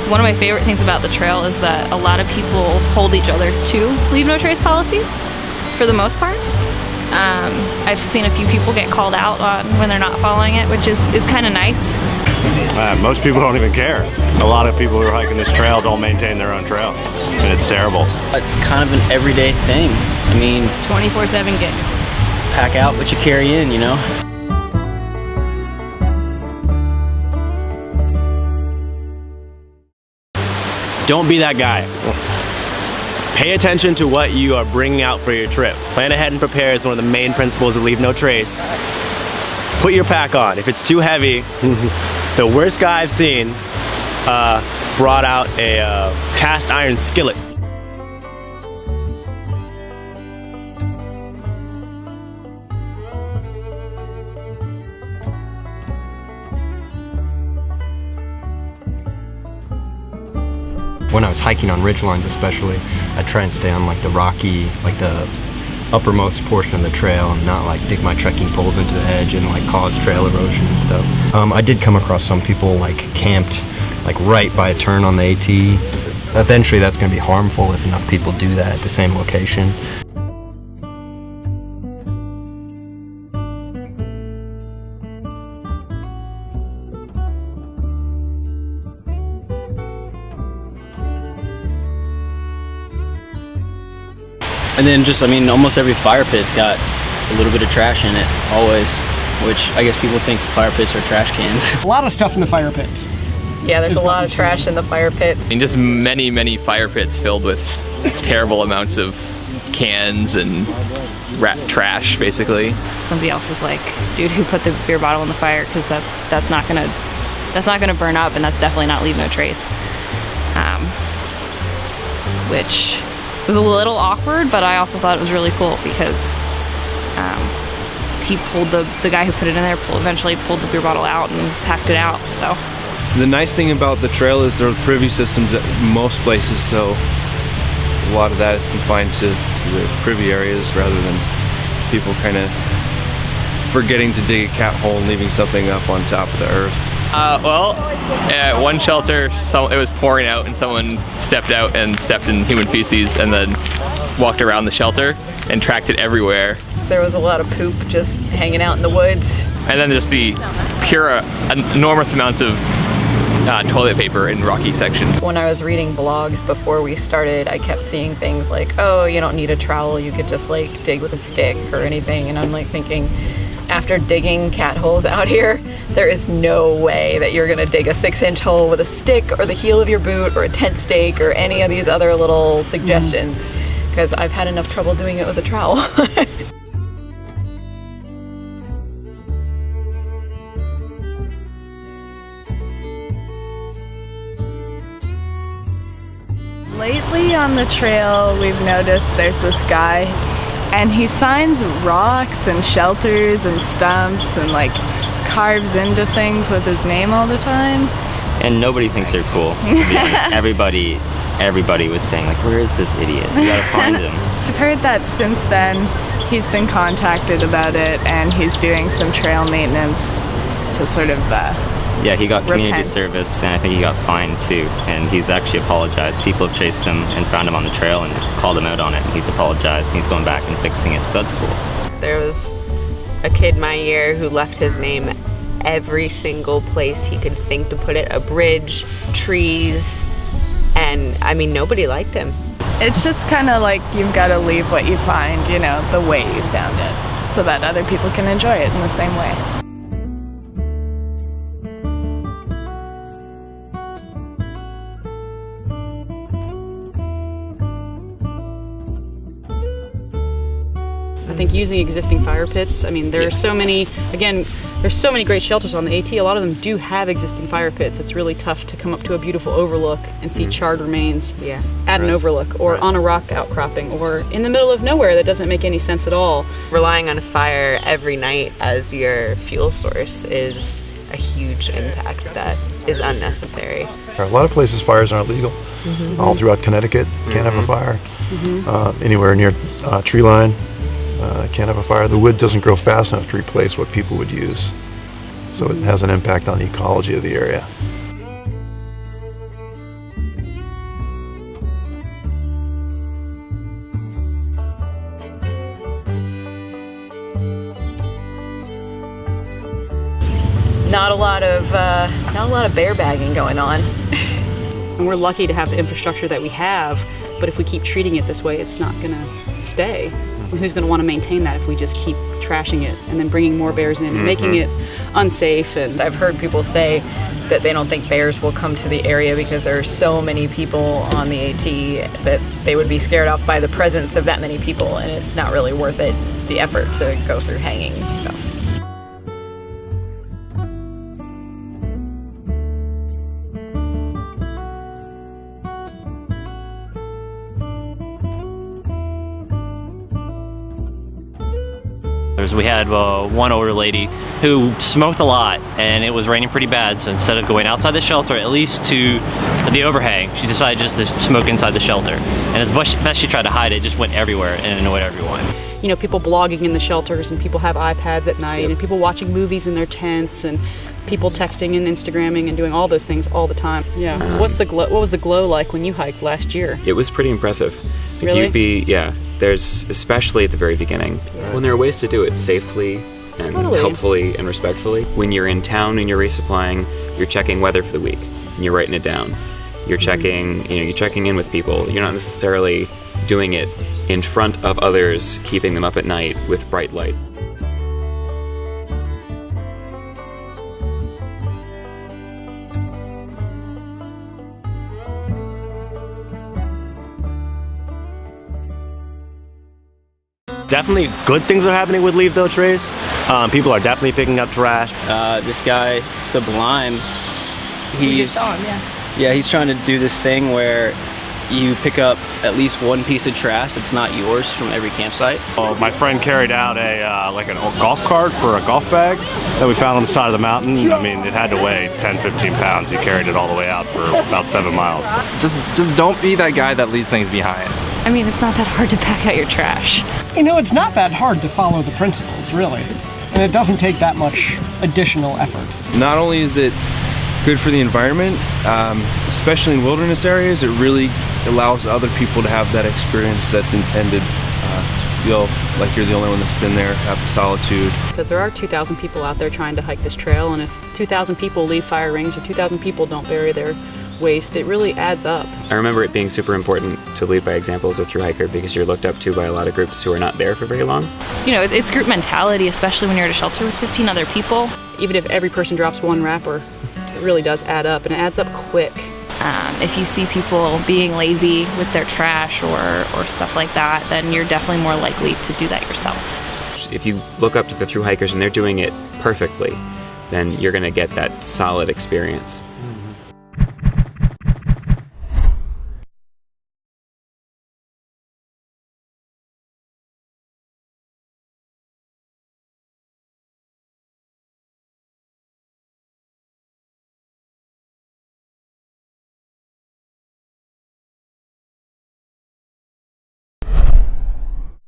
One of my favorite things about the trail is that a lot of people hold each other to leave no trace policies, for the most part. I've seen a few people get called out on when they're not following it, which is kind of nice. Most people don't even care. A lot of people who are hiking this trail don't maintain their own trail, and it's terrible. It's kind of an everyday thing. I mean, 24/7 gig. Pack out what you carry in, you know? Don't be that guy. Pay attention to what you are bringing out for your trip. Plan ahead and prepare is one of the main principles of Leave No Trace. Put your pack on. If it's too heavy, the worst guy I've seen brought out a cast iron skillet. When I was hiking on ridgelines especially, I try and stay on like the rocky, like the uppermost portion of the trail and not like dig my trekking poles into the edge and like cause trail erosion and stuff. I did come across some people like camped like right by a turn on the AT. Eventually that's going to be harmful if enough people do that at the same location. And then just, I mean, almost every fire pit's got a little bit of trash in it, always, which I guess people think fire pits are trash cans. A lot of stuff in the fire pits. Yeah, there's a lot of trash in the fire pits. I mean, just many fire pits filled with terrible amounts of cans and rat trash, basically. Somebody else was like, dude, who put the beer bottle in the fire? Because that's not gonna burn up, and that's definitely not leave no trace. Which was a little awkward, but I also thought it was really cool because he pulled the guy who put it in there eventually pulled the beer bottle out and packed it out. So the nice thing about the trail is there are privy systems at most places, so a lot of that is confined to the privy areas rather than people kind of forgetting to dig a cat hole and leaving something up on top of the earth. Well, at one shelter, it was pouring out and someone stepped out and stepped in human feces and then walked around the shelter and tracked it everywhere. there was a lot of poop just hanging out in the woods. And then just the pure enormous amounts of toilet paper in rocky sections. When I was reading blogs before we started, I kept seeing things like, oh, you don't need a trowel, you could just like dig with a stick or anything. And I'm like thinking, after digging cat holes out here, there is no way that you're gonna dig a 6-inch hole with a stick or the heel of your boot or a tent stake or any of these other little suggestions, because I've had enough trouble doing it with a trowel. Lately on the trail, we've noticed there's this guy, and he signs rocks and shelters and stumps and like carves into things with his name all the time. And nobody thinks they're cool, to be honest. Everybody was saying, like, where is this idiot? We gotta find him. I've heard that since then he's been contacted about it, and he's doing some trail maintenance to sort of yeah, he got community repent. service, and I think he got fined too, and he's actually apologized. People have chased him and found him on the trail and called him out on it, and he's apologized, and he's going back and fixing it, so that's cool. There was a kid my year who left his name every single place he could think to put it, a bridge, trees, and I mean, nobody liked him. It's just kind of like you've got to leave what you find, you know, the way you found it, so that other people can enjoy it in the same way. I think using existing fire pits, I mean, there are so many, again, there's so many great shelters on the AT, a lot of them do have existing fire pits. It's really tough to come up to a beautiful overlook and see charred remains at an overlook, or on a rock outcropping, or in the middle of nowhere that doesn't make any sense at all. Relying on a fire every night as your fuel source is a huge impact that is unnecessary. A lot of places fires aren't legal. All throughout Connecticut, can't have a fire. Anywhere near tree line, can't have a fire. The wood doesn't grow fast enough to replace what people would use, so it has an impact on the ecology of the area. not a lot of bear bagging going on. And we're lucky to have the infrastructure that we have, but if we keep treating it this way, it's not gonna stay. And who's gonna wanna maintain that if we just keep trashing it and then bringing more bears in and making it unsafe? And I've heard people say that they don't think bears will come to the area because there are so many people on the AT that they would be scared off by the presence of that many people, and it's not really worth it, the effort to go through hanging stuff. We had one older lady who smoked a lot, and it was raining pretty bad, so instead of going outside the shelter, at least to the overhang, she decided just to smoke inside the shelter. And as best she tried to hide it, just went everywhere and annoyed everyone. You know, people blogging in the shelters, and people have iPads at night, and people watching movies in their tents, and people texting and Instagramming and doing all those things all the time. Yeah. What was the glow like when you hiked last year? It was pretty impressive. Really? There's, especially at the very beginning, when there are ways to do it safely and helpfully and respectfully. When you're in town and you're resupplying, you're checking weather for the week and you're writing it down. You're checking, you're checking in with people. You're not necessarily doing it in front of others, keeping them up at night with bright lights. Definitely good things are happening with Leave No Trace. People are definitely picking up trash. This guy, Sublime, he's trying to do this thing where you pick up at least one piece of trash that's not yours from every campsite. Well, my friend carried out like an old golf cart for a golf bag that we found on the side of the mountain. I mean, it had to weigh 10, 15 pounds. He carried it all the way out for about 7 miles. Just don't be that guy that leaves things behind. I mean, it's not that hard to pack out your trash. You know, it's not that hard to follow the principles, really. And it doesn't take that much additional effort. Not only is it good for the environment, especially in wilderness areas, it really allows other people to have that experience that's intended, to feel like you're the only one that's been there, have the solitude. Because there are 2,000 people out there trying to hike this trail, and if 2,000 people leave fire rings or 2,000 people don't bury their waste, it really adds up. I remember it being super important to lead by example as a thru-hiker because you're looked up to by a lot of groups who are not there for very long. You know, it's group mentality, especially when you're at a shelter with 15 other people. Even if every person drops one wrapper, it really does add up, and it adds up quick. If you see people being lazy with their trash or stuff like that, then you're definitely more likely to do that yourself. If you look up to the thru-hikers and they're doing it perfectly, then you're going to get that solid experience.